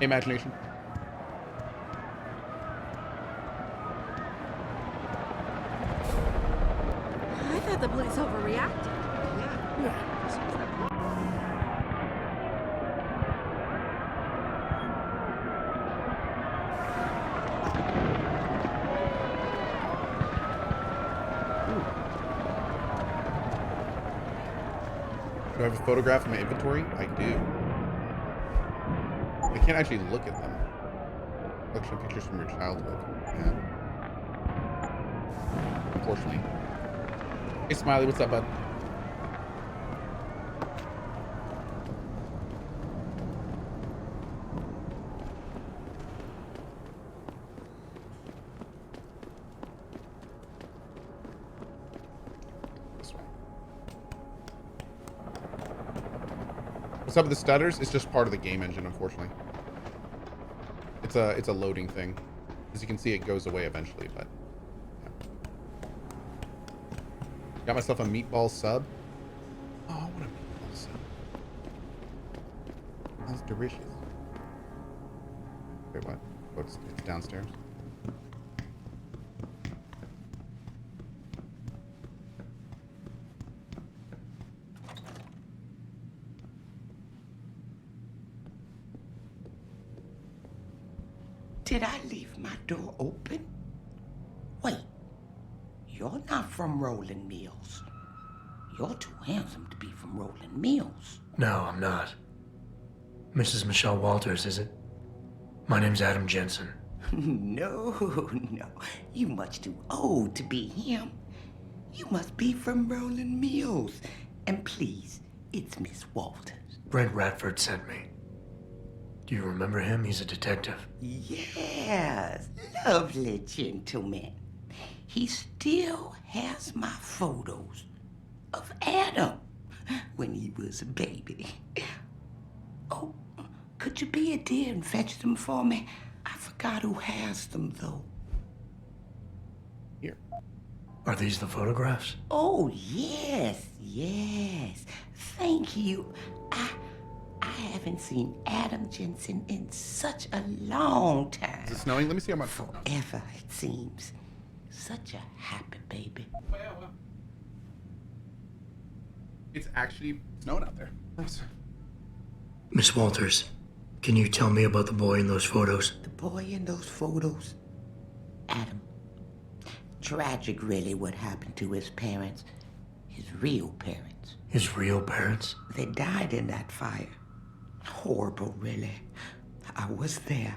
Imagination. I thought the police overreacted. Do I have a photograph in my inventory? I do. I can't actually look at them. Collection of pictures from your childhood. Yeah. Unfortunately. Hey, Smiley, what's up, bud? This way. What's up with the stutters? It's just part of the game engine, unfortunately. It's a loading thing. As you can see, it goes away eventually, but yeah. Got myself a meatball sub. Oh, what a meatball sub. That's delicious. Wait, what? It's downstairs. Did I leave my door open? Wait, you're not from Rolling Mills. You're too handsome to be from Rolling Mills. No, I'm not. Mrs. Michelle Walters, is it? My name's Adam Jensen. No, you much too old to be him. You must be from Rolling Mills. And please, it's Miss Walters. Brent Radford sent me. Do you remember him? He's a detective. Yes, lovely gentleman. He still has my photos of Adam when he was a baby. Oh, could you be a dear and fetch them for me? I forgot who has them, though. Here. Are these the photographs? Oh, yes. Thank you. I haven't seen Adam Jensen in such a long time. Is it snowing? Let me see how much. Forever, it seems. Such a happy baby. Well. It's actually snowing out there. Nice. Miss Walters, can you tell me about the boy in those photos? The boy in those photos? Adam. Tragic, really, what happened to his parents. His real parents. His real parents? They died in that fire. Horrible, really. I was there.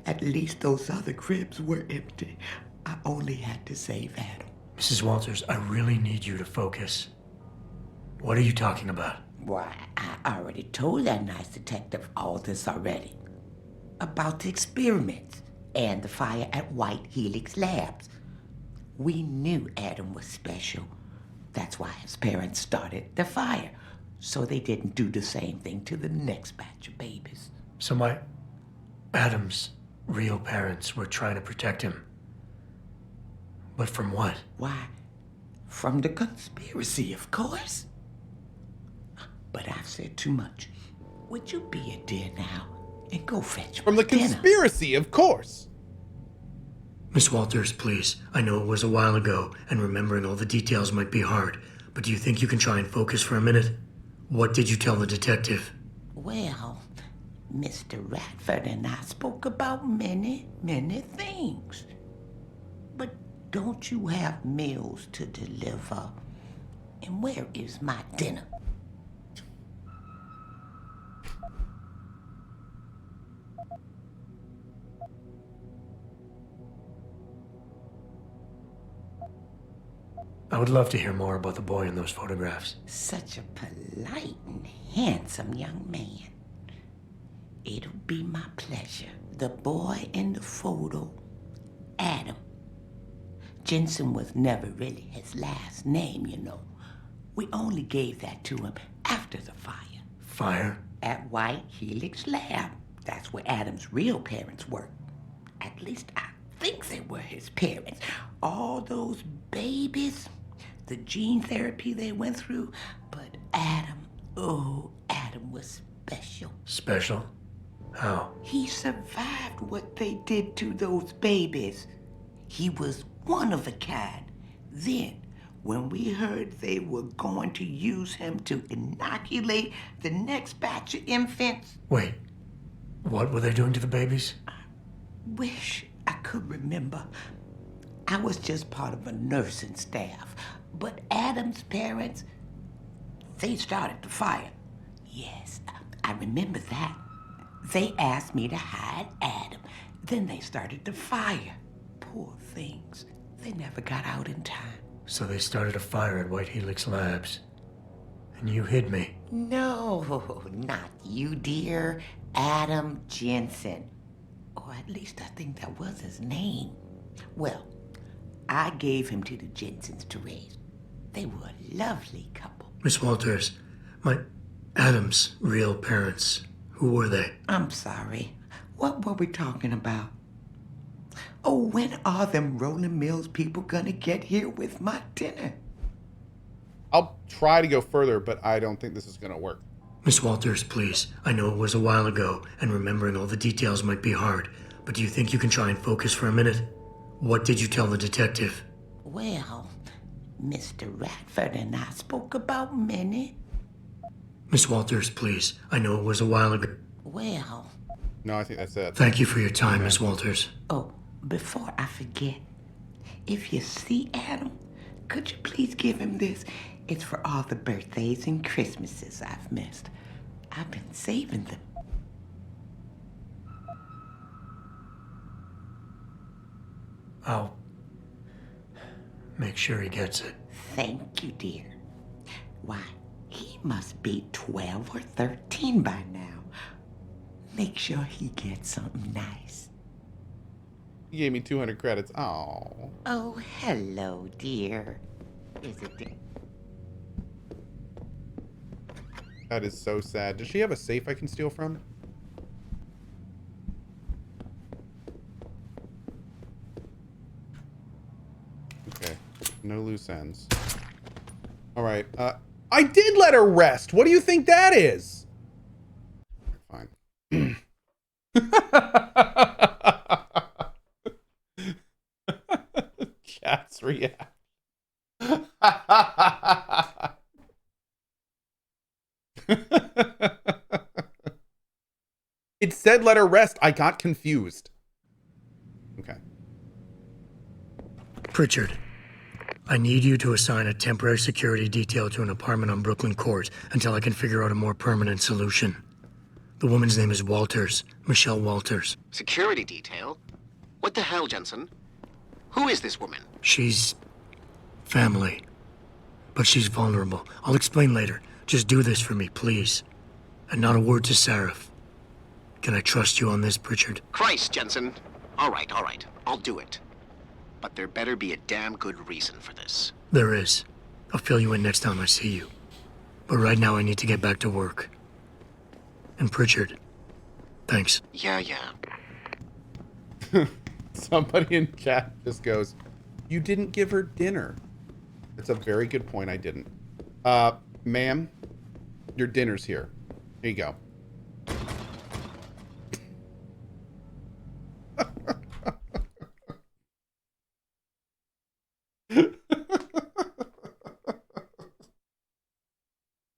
At least those other cribs were empty. I only had to save Adam. Mrs. Walters, I really need you to focus. What are you talking about? Why, I already told that nice detective all this already. About the experiments and the fire at White Helix Labs. We knew Adam was special. That's why his parents started the fire. So they didn't do the same thing to the next batch of babies. So Adam's real parents were trying to protect him. But from what? Why, from the conspiracy, of course. But I've said too much. Would you be a dear now and go fetch From the dinner? conspiracy, of course. Miss Walters, please. I know it was a while ago, and remembering all the details might be hard, but do you think you can try and focus for a minute? What did you tell the detective? Well, Mr. Radford and I spoke about many things. But don't you have meals to deliver? And where is my dinner? I would love to hear more about the boy in those photographs. Such a polite and handsome young man. It'll be my pleasure. The boy in the photo, Adam. Jensen was never really his last name, you know. We only gave that to him after the fire. Fire? At White Helix Lab. That's where Adam's real parents worked. At least I think they were his parents. All those babies, the gene therapy they went through. But Adam, oh, Adam was special. Special? How? He survived what they did to those babies. He was one of a kind. Then, when we heard they were going to use him to inoculate the next batch of infants, Wait, what were they doing to the babies? wish I could remember. I was just part of a nursing staff. But Adam's parents, they started the fire. Yes, I remember that. They asked me to hide Adam. Then they started the fire. Poor things. They never got out in time. So they started a fire at White Helix Labs. And you hid me. No, not you, dear. Adam Jensen. Or at least I think that was his name. Well, I gave him to the Jensens to raise. They were a lovely couple. Miss Walters, my Adam's real parents, who were they? I'm sorry. What were we talking about? Oh, when are them Rolling Mills people gonna get here with my dinner? I'll try to go further, but I don't think this is going to work. Miss Walters, please. I know it was a while ago, and remembering all the details might be hard, but do you think you can try and focus for a minute? What did you tell the detective? Well, Mr. Radford and I spoke about many. Miss Walters, please. I know it was a while ago. Well, No, I think that's it. Thank you for your time, Miss Walters. oh, before I forget, if you see Adam, could you please give him this? It's for all the birthdays and Christmases I've missed. I've been saving them. I'll make sure he gets it. Thank you, dear. Why, he must be 12 or 13 by now. Make sure he gets something nice. He gave me 200 credits. Oh. Oh, hello, dear. Is it dear? That is so sad. Does she have a safe I can steal from? Okay. No loose ends. Alright. I did let her rest! What do you think that is? Fine. Chat's react. It said let her rest. I got confused. Okay. Pritchard, I need you to assign a temporary security detail to an apartment on Brooklyn Court until I can figure out a more permanent solution. The woman's name is Walters, Michelle Walters. Security detail? What the hell, Jensen? Who is this woman? She's family, but she's vulnerable. I'll explain later. Just do this for me, please. And not a word to Sarif. Can I trust you on this, Pritchard? Christ, Jensen. All right. I'll do it. But there better be a damn good reason for this. There is. I'll fill you in next time I see you. But right now I need to get back to work. And Pritchard, thanks. Yeah. Somebody in chat just goes, you didn't give her dinner. It's a very good point. I didn't. Ma'am, your dinner's here. Here you go.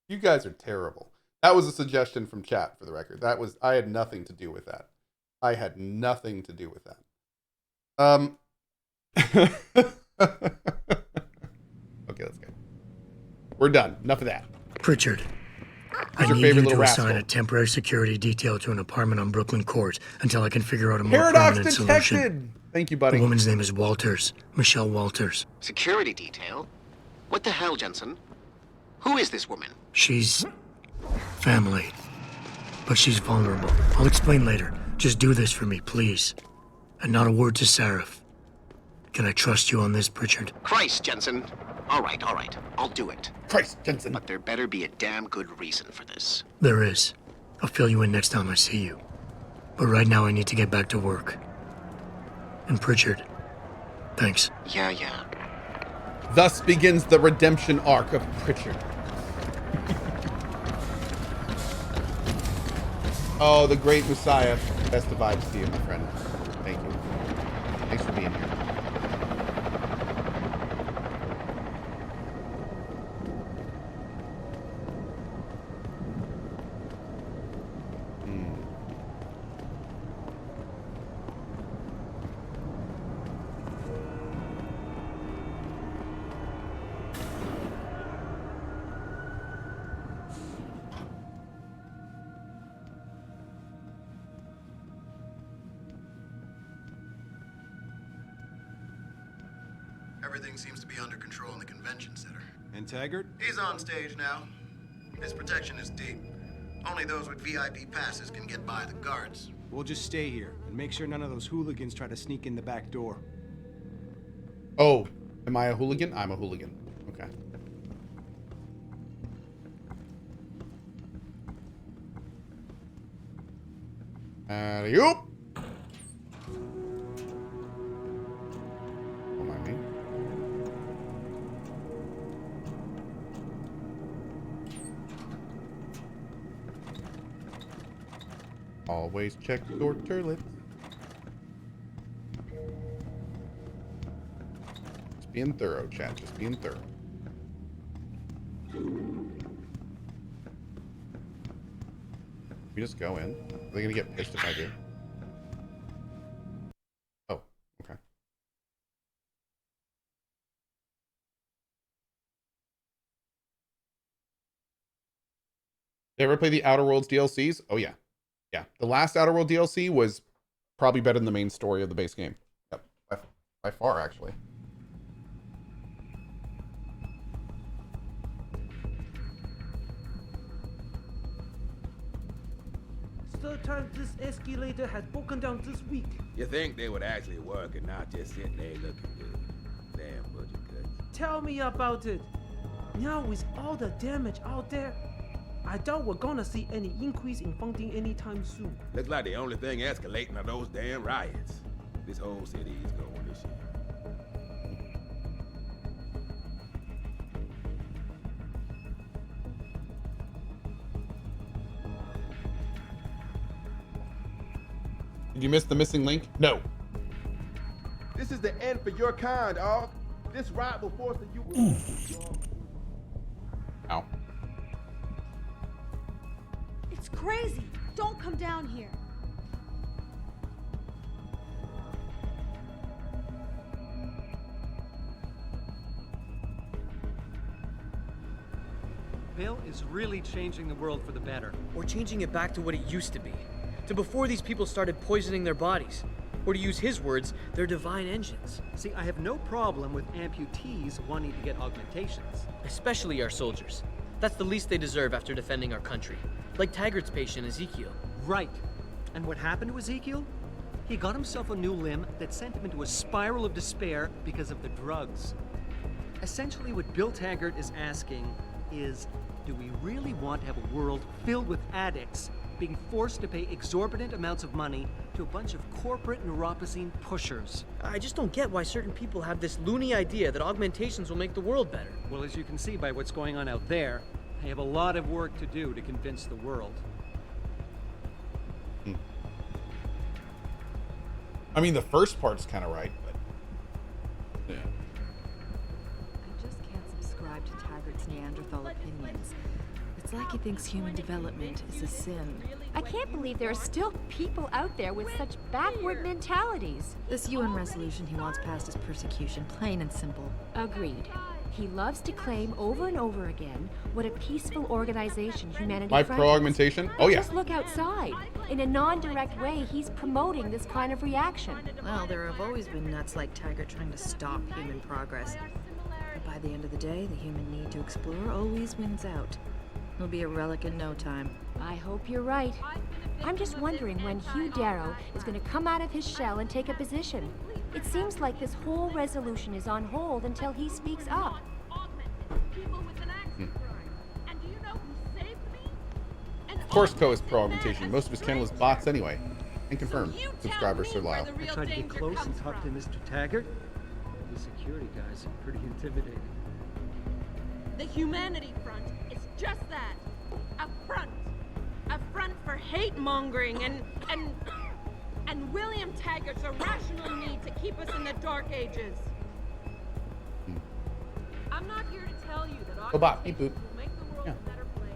You guys are terrible. That was a suggestion from chat, for the record. I had nothing to do with that. I had nothing to do with that. Okay, let's go. We're done. Enough of that. Pritchard, I your need favorite you to little assign rascal? a temporary security detail to an apartment on Brooklyn Court until I can figure out a more Paradox permanent detected. solution. Thank you, The buddy. woman's name is Walters, Michelle Walters. Security detail? What the hell, Jensen? Who is this woman? She's family, but she's vulnerable. I'll explain later. Just do this for me, please. And not a word to Sarif. Can I trust you on this, Pritchard? Christ, Jensen. All right. I'll do it. Christ, Jensen. But there better be a damn good reason for this. There is. I'll fill you in next time I see you. But right now I need to get back to work. And Pritchard, thanks. Yeah. Thus begins the redemption arc of Pritchard. Oh, the great Messiah. Best of vibes to you, my friend. Thank you. Thanks for being here. Everything seems to be under control in the convention center. And Taggart? He's on stage now. His protection is deep. Only those with VIP passes can get by the guards. We'll just stay here and make sure none of those hooligans try to sneak in the back door. Oh, am I a hooligan? I'm a hooligan. Okay. Alley-oop! Don't mind me. Always check your turlets. Just being thorough, chat. Just being thorough. We just go in. Are they gonna get pissed if I do? Oh, okay. Did you ever play the Outer Worlds DLCs? Oh yeah. Yeah. The last Outer World DLC was probably better than the main story of the base game. Yep. By far, actually. Third time this escalator has broken down this week. You think they would actually work and not just sitting there looking good. Damn budget cuts. Tell me about it. Now with all the damage out there, I doubt we're gonna see any increase in funding anytime soon. Looks like the only thing escalating are those damn riots. This whole city is going to shit. Did you miss the missing link? No. This is the end for your kind, dog. This riot will force the you. Ow. It's crazy. Don't come down here. Bill is really changing the world for the better. Or changing it back to what it used to be. To before these people started poisoning their bodies. Or to use his words, their divine engines. See, I have no problem with amputees wanting to get augmentations. Especially our soldiers. That's the least they deserve after defending our country. Like Taggart's patient, Ezekiel. Right. And what happened to Ezekiel? He got himself a new limb that sent him into a spiral of despair because of the drugs. Essentially, what Bill Taggart is asking is, do we really want to have a world filled with addicts being forced to pay exorbitant amounts of money to a bunch of corporate neuropozyne pushers? I just don't get why certain people have this loony idea that augmentations will make the world better. Well, as you can see by what's going on out there, I have a lot of work to do to convince the world. I mean, the first part's kind of right, but yeah. I just can't subscribe to Taggart's Neanderthal opinions. It's like he thinks human development is a sin. I can't believe there are still people out there with such backward mentalities. This UN resolution he wants passed is persecution, plain and simple. Agreed. He loves to claim over and over again what a peaceful organization humanity My friends. pro-augmentation? Oh, But yeah. Just look outside. In a non-direct way, he's promoting this kind of reaction. Well, there have always been nuts like Taggart trying to stop human progress. But by the end of the day, the human need to explore always wins out. He'll be a relic in no time. I hope you're right. I'm just wondering when Hugh Darrow is going to come out of his shell and take a position. It seems like this whole resolution is on hold until he speaks up. Of course, Cohh is pro-augmentation. Most of his channel is bots anyway. And confirmed. Subscriber Sir Lyle. I tried to get close and talk to Mr. Taggart. The security guys are pretty intimidating. The Humanity Front is just that. A front. a front for hate mongering and William Taggart's irrational need to keep us in the Dark Ages. I'm not here to tell you that Go bop, beep boop. will make the world a better place.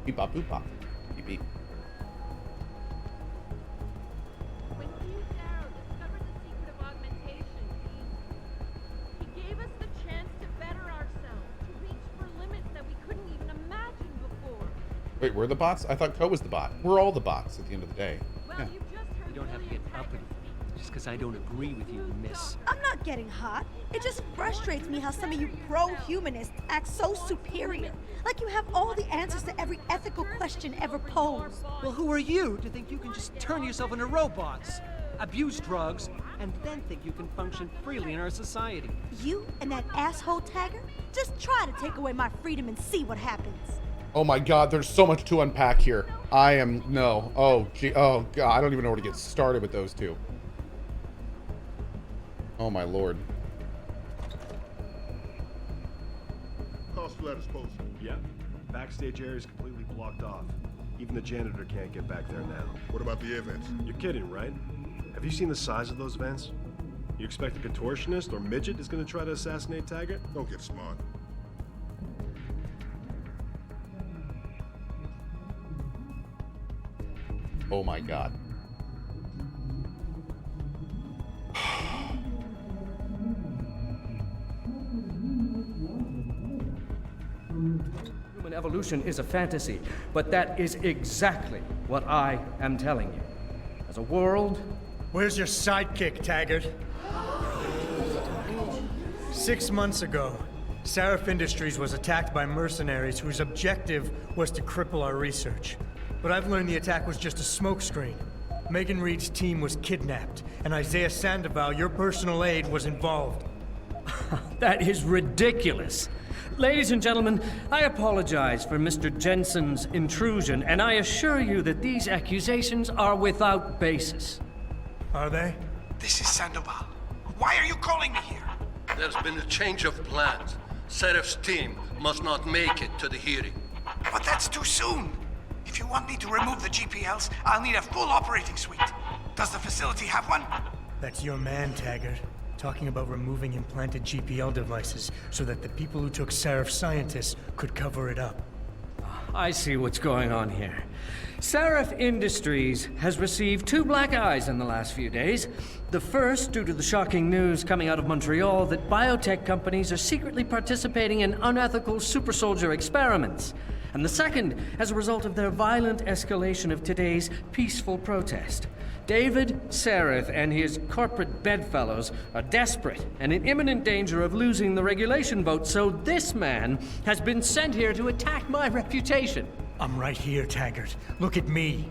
Beep bop boop bop. Beep beep. When Hugh Darrow discovered the secret of augmentation, he gave us the chance to better ourselves, to reach for limits that we couldn't even imagine before. Wait, we're the bots? I thought Cohh was the bot. We're all the bots at the end of the day. Well, Yeah. you just heard You don't have to William get uppity. Just because I don't agree with you, miss. I'm not getting hot. It just frustrates me how some of you pro-humanists act so superior. Like you have all the answers to every ethical question ever posed. Well, who are you to think you can just turn yourself into robots, abuse drugs, and then think you can function freely in our society? You and that asshole Taggart? Just try to take away my freedom and see what happens. Oh my god, there's so much to unpack here. Oh gee, oh god, I don't even know where to get started with those two. Oh my lord. Cost letters posted. Yep. Backstage area is completely blocked off. Even the janitor can't get back there now. What about the events? You're kidding, right? Have you seen the size of those vents? You expect a contortionist or midget is going to try to assassinate Taggart? Don't get smart. Oh my god. Human evolution is a fantasy, but that is exactly what I am telling you. As a world... Where's your sidekick, Taggart? 6 months ago, Seraph Industries was attacked by mercenaries whose objective was to cripple our research. But I've learned the attack was just a smokescreen. Megan Reed's team was kidnapped, and Isaiah Sandoval, your personal aide, was involved. That is ridiculous. Ladies and gentlemen, I apologize for Mr. Jensen's intrusion, and I assure you that these accusations are without basis. Are they? This is Sandoval. Why are you calling me here? There's been a change of plans. Seraph's team must not make it to the hearing. But that's too soon. If you want me to remove the GPLs, I'll need a full operating suite. Does the facility have one? That's your man, Taggart. Talking about removing implanted GPL devices so that the people who took Seraph scientists could cover it up. I see what's going on here. Seraph Industries has received 2 black eyes in the last few days. The first, due to the shocking news coming out of Montreal that biotech companies are secretly participating in unethical super soldier experiments. And the second, as a result of their violent escalation of today's peaceful protest. David Seraph and his corporate bedfellows are desperate and in imminent danger of losing the regulation vote, so this man has been sent here to attack my reputation. I'm right here, Taggart. Look at me.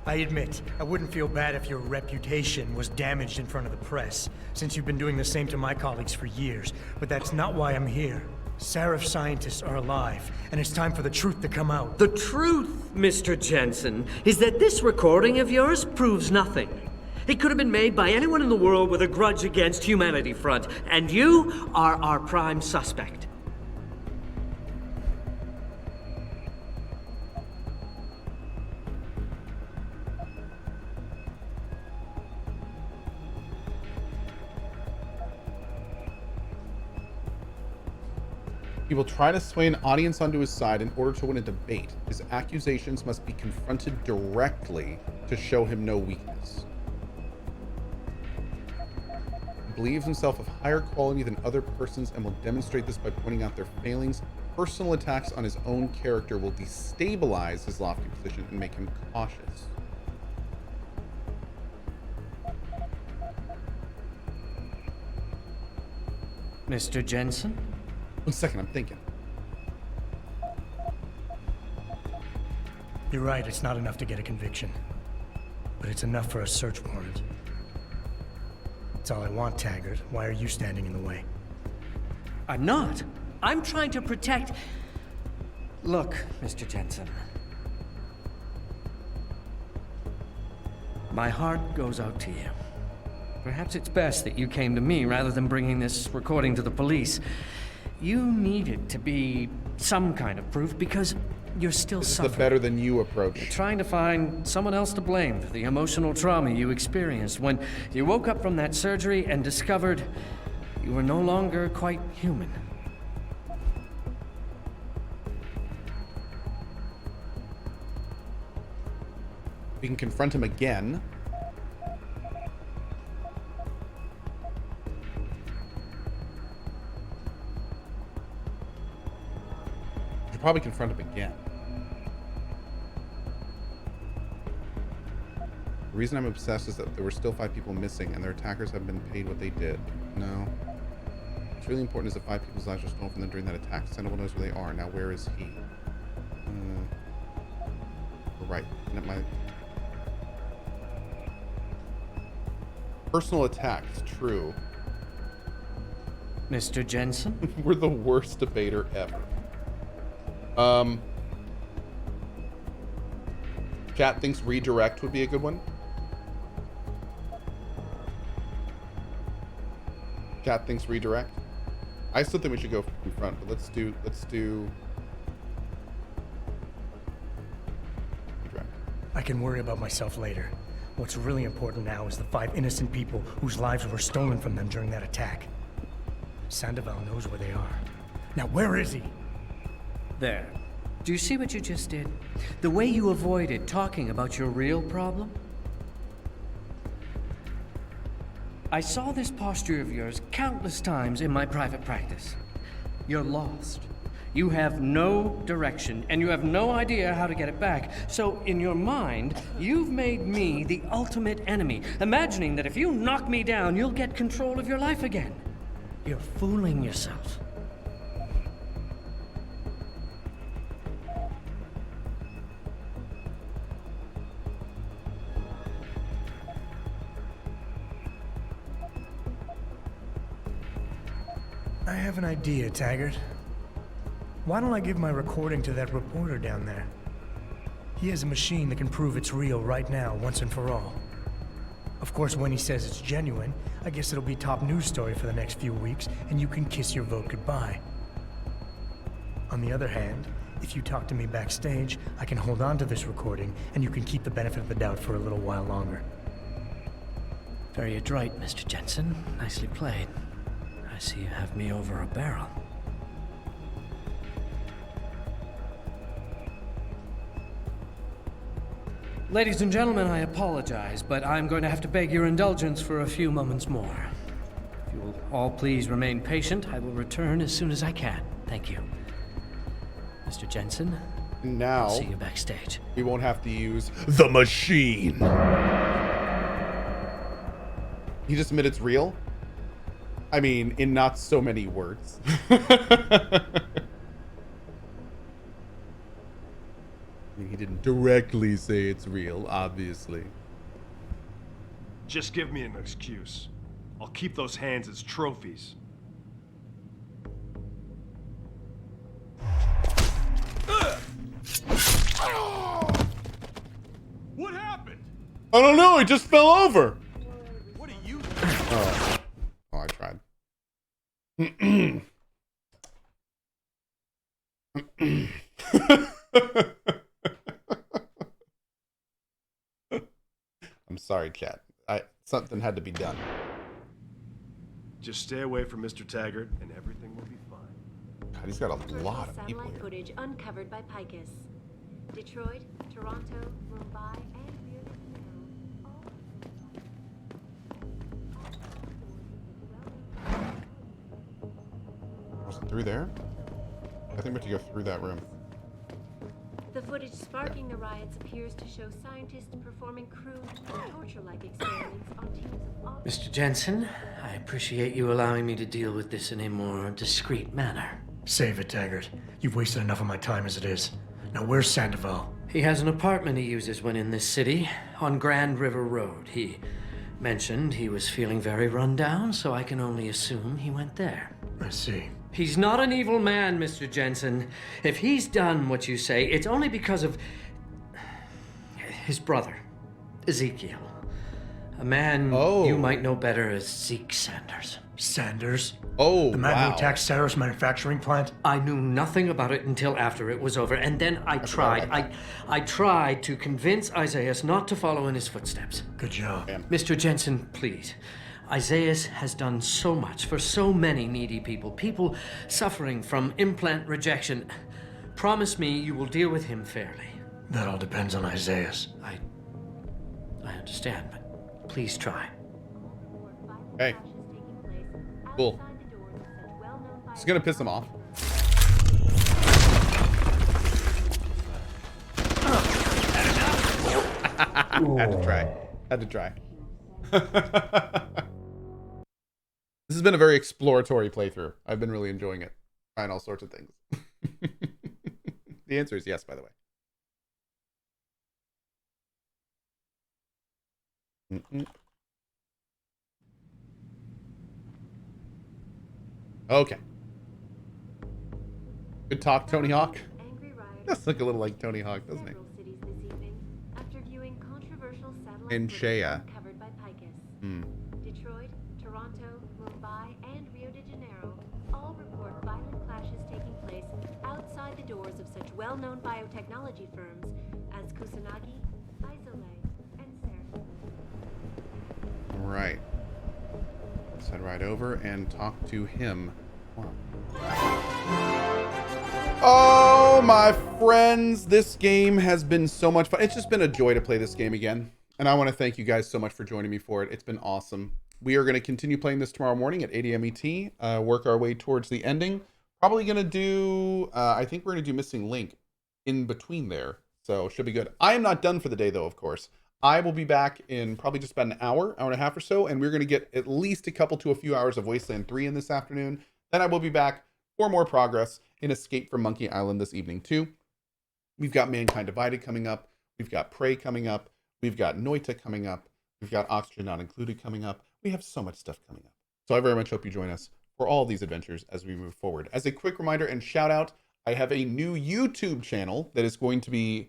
I admit, I wouldn't feel bad if your reputation was damaged in front of the press, since you've been doing the same to my colleagues for years, but that's not why I'm here. Seraph scientists are alive, and it's time for the truth to come out. The truth, Mr. Jensen, is that this recording of yours proves nothing. It could have been made by anyone in the world with a grudge against Humanity Front, and you are our prime suspect. He will try to sway an audience onto his side in order to win a debate. His accusations must be confronted directly to show him no weakness. He believes himself of higher quality than other persons and will demonstrate this by pointing out their failings. Personal attacks on his own character will destabilize his lofty position and make him cautious. Mr. Jensen? 1 second, I'm thinking. You're right, it's not enough to get a conviction. But it's enough for a search warrant. That's all I want, Taggart. Why are you standing in the way? I'm not. I'm trying to protect... Look, Mr. Jensen. My heart goes out to you. Perhaps it's best that you came to me rather than bringing this recording to the police. You need it to be some kind of proof because you're still This is suffering. the better than you approach. You're trying to find someone else to blame for the emotional trauma you experienced when you woke up from that surgery and discovered you were no longer quite human. We can confront him again. We should probably confront him again. The reason I'm obsessed is that there were still 5 people missing and their attackers have been paid what they did. No. What's really important is that 5 people's lives were stolen from them during that attack. Sandoval knows where they are. Now where is he? Right. And my personal attacks, true. Mr. Jensen? We're the worst debater ever. Chat thinks redirect would be a good one. Chat thinks redirect. I still think we should go confront, but let's do redirect. I can worry about myself later. What's really important now is the 5 innocent people whose lives were stolen from them during that attack. Sandoval knows where they are. Now where is he? There. Do you see what you just did? The way you avoided talking about your real problem? I saw this posture of yours countless times in my private practice. You're lost. You have no direction, and you have no idea how to get it back. So, in your mind, you've made me the ultimate enemy, imagining that if you knock me down, you'll get control of your life again. You're fooling yourself. I have an idea, Taggart. Why don't I give my recording to that reporter down there? He has a machine that can prove it's real right now, once and for all. Of course, when he says it's genuine, I guess it'll be top news story for the next few weeks, and you can kiss your vote goodbye. On the other hand, if you talk to me backstage, I can hold on to this recording, and you can keep the benefit of the doubt for a little while longer. Very adroit, Mr. Jensen. Nicely played. I see you have me over a barrel. Ladies and gentlemen, I apologize, but I'm going to have to beg your indulgence for a few moments more. If you will all please remain patient, I will return as soon as I can. Thank you. Mr. Jensen, now I'll see you backstage. We won't have to use the machine. You just admit it's real? I mean, in not so many words. He didn't directly say it's real, obviously. Just give me an excuse. I'll keep those hands as trophies. What happened? I don't know, he just fell over. What are you? Oh, I tried. I'm sorry, chat. Something had to be done. Just stay away from Mr. Taggart, and everything will be fine. God, he's got a lot of people Satellite here. footage uncovered by Picus. Detroit, Toronto, Mumbai, and Rio de Was it through there? I think we have to go through that room. The footage sparking the riots appears to show scientists performing crude, torture-like experiments on teams of officers. Mr. Jensen, I appreciate you allowing me to deal with this in a more discreet manner. Save it, Taggart. You've wasted enough of my time as it is. Now, where's Sandoval? He has an apartment he uses when in this city, on Grand River Road. He mentioned he was feeling very run down, so I can only assume he went there. I see. He's not an evil man, Mr. Jensen. If he's done what you say, it's only because of his brother, Ezekiel. A man you might know better as Zeke Sanders. Sanders? Oh, The man who attacked Sarah's manufacturing plant? I knew nothing about it until after it was over, and then I tried to convince Isaias not to follow in his footsteps. Good job. Mr. Jensen, please. Isaias has done so much for so many needy people, people suffering from implant rejection. Promise me you will deal with him fairly. That all depends on Isaias. I understand, but please try. Hey. Cool. It's gonna piss him off. Had to try. Had to try. This has been a very exploratory playthrough. I've been really enjoying it. Trying all sorts of things. The answer is yes, by the way. Okay. Good talk, Tony Hawk. Does look a little like Tony Hawk, doesn't he? And Shea. Detroit, Toronto, Mumbai, and Rio de Janeiro all report violent clashes taking place outside the doors of such well-known biotechnology firms as Kusanagi, Isolay, and Serra. All right. Let's head right over and talk to him. Wow. Oh, my friends, this game has been so much fun. It's just been a joy to play this game again. And I want to thank you guys so much for joining me for it. It's been awesome. We are going to continue playing this tomorrow morning at 8 a.m. ET, work our way towards the ending. Probably going to do, I think we're going to do Missing Link in between there. So should be good. I am not done for the day, though, of course. I will be back in probably just about an hour and a half or so, and we're going to get at least a couple to a few hours of Wasteland 3 in this afternoon. Then I will be back for more progress in Escape from Monkey Island this evening, too. We've got Mankind Divided coming up. We've got Prey coming up. We've got Noita coming up. We've got Oxygen Not Included coming up. We have so much stuff coming up. So I very much hope you join us for all these adventures as we move forward. As a quick reminder and shout out, I have a new YouTube channel that is going to be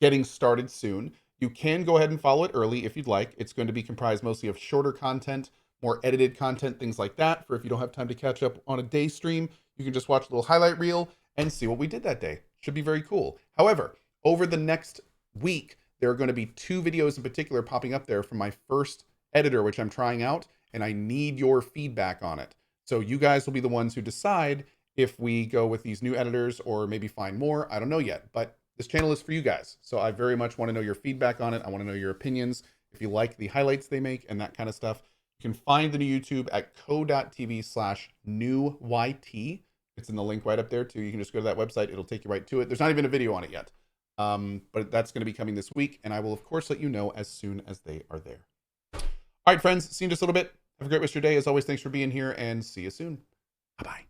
getting started soon. You can go ahead and follow it early if you'd like. It's going to be comprised mostly of shorter content, more edited content, things like that. For if you don't have time to catch up on a day stream, you can just watch a little highlight reel and see what we did that day. Should be very cool. However, over the next week, there are going to be 2 videos in particular popping up there from my first editor, which I'm trying out, and I need your feedback on it. So you guys will be the ones who decide if we go with these new editors or maybe find more. I don't know yet, but this channel is for you guys. So I very much want to know your feedback on it. I want to know your opinions. If you like the highlights they make and that kind of stuff, you can find the new YouTube at cohh.tv/newyt. It's in the link right up there too. You can just go to that website. It'll take you right to it. There's not even a video on it yet. But that's going to be coming this week, and I will, of course, let you know as soon as they are there. All right, friends, see you in just a little bit. Have a great rest of your day. As always, thanks for being here, and see you soon. Bye-bye.